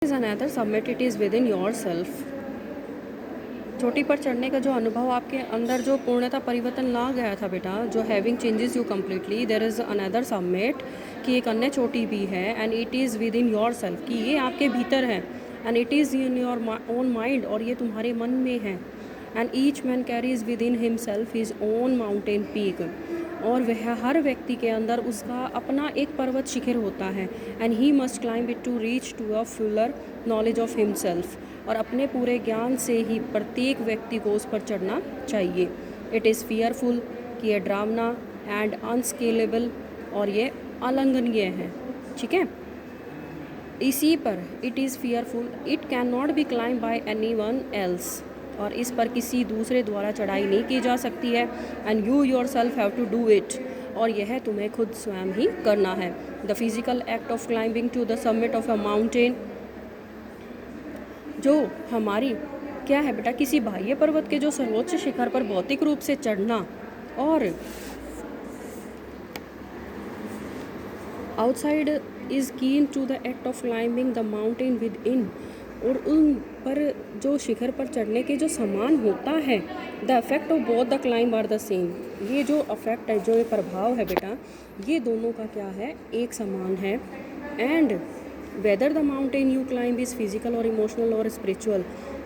Is another submit it is with in your self. चोटी पर चढ़ने का जो अनुभव आपके अंदर जो पूर्णतः परिवर्तन ला गया था बेटा, जो having changes you completely, there is another submit कि एक अन्य चोटी भी है and it is with in your self कि ये आपके भीतर है and it is in your own mind और ये तुम्हारे मन में है and each man carries with in himself his own mountain peak और वह हर व्यक्ति के अंदर उसका अपना एक पर्वत शिखर होता है and he must climb it to reach to a fuller knowledge of himself और अपने पूरे ज्ञान से ही प्रत्येक व्यक्ति को उस पर चढ़ना चाहिए। इट इज़ फियरफुल कि यह डरावना एंड अनस्केलेबल और ये अलंघनीय है, ठीक है। इसी पर it is fearful it can not be climb by any one else और इस पर किसी दूसरे द्वारा चढ़ाई नहीं की जा सकती है and you yourself have to do it और यह तुम्हें खुद स्वयं ही करना है। The physical act of climbing to the summit of a mountain, जो हमारी क्या है बेटा, किसी बाह्य पर्वत के जो सर्वोच्च शिखर पर भौतिक रूप से चढ़ना और outside is keen to the act of climbing the mountain within और उन पर जो शिखर पर चढ़ने के जो समान होता है, the effect of both the climb are the same, ये जो इफेक्ट है, जो ये प्रभाव है बेटा, ये दोनों का क्या है, एक समान है। And whether the mountain you climb is physical और इमोशनल और स्पिरिचुअल,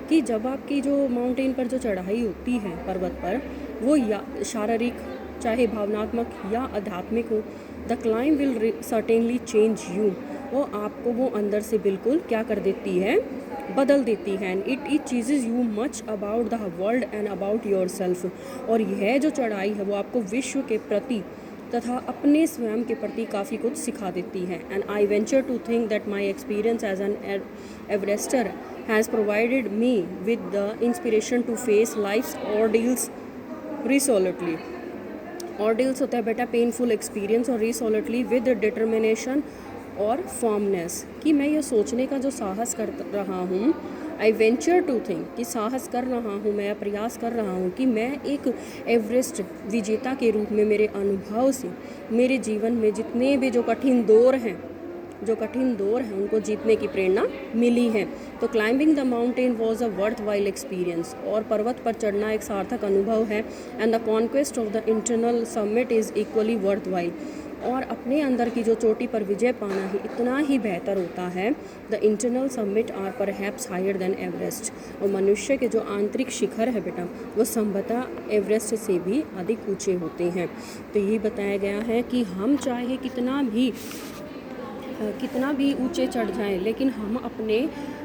कि जब आपकी जो माउंटेन पर जो चढ़ाई होती है पर्वत पर, वो या शारीरिक चाहे भावनात्मक या आध्यात्मिक हो, the climb will certainly change you, वो आपको वो अंदर से बिल्कुल क्या कर देती है, बदल देती है। एंड इट चीज़ेज you much about the world and about yourself, और यह जो चढ़ाई है वो आपको विश्व के प्रति तथा अपने स्वयं के प्रति काफ़ी कुछ सिखा देती है। And I venture to think that my experience as an Everester has provided me with the inspiration to face life's ordeals resolutely. Ordeals होता है बेटा पेनफुल एक्सपीरियंस और रिसोल्यूटली विद डिटर्मिनेशन और फॉर्मनेस, कि मैं ये सोचने का जो साहस कर रहा हूँ, आई वेंचर टू थिंक कि साहस कर रहा हूँ, मैं प्रयास कर रहा हूँ कि मैं एक एवरेस्ट विजेता के रूप में मेरे अनुभव से मेरे जीवन में जितने भी जो कठिन दौर हैं उनको जीतने की प्रेरणा मिली है। तो climbing the mountain was a worth while experience, और पर्वत पर चढ़ना एक सार्थक अनुभव है। And the conquest of the internal summit is equally worth while, और अपने अंदर की जो चोटी पर विजय पाना ही इतना ही बेहतर होता है। The internal summit are perhaps higher than Everest, और मनुष्य के जो आंतरिक शिखर है बेटा, वो संभवतः एवरेस्ट से भी अधिक ऊंचे होते हैं। तो ये बताया गया है कि हम चाहे कितना भी ऊंचे चढ़ जाएं, लेकिन हम अपने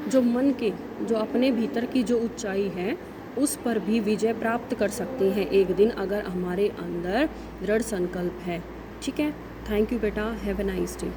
जो मन के जो अपने भीतर की जो ऊंचाई है उस पर भी विजय प्राप्त कर सकते हैं एक दिन, अगर हमारे अंदर दृढ़ संकल्प है, ठीक है। थैंक यू बेटा, हैव अ नाइस डे।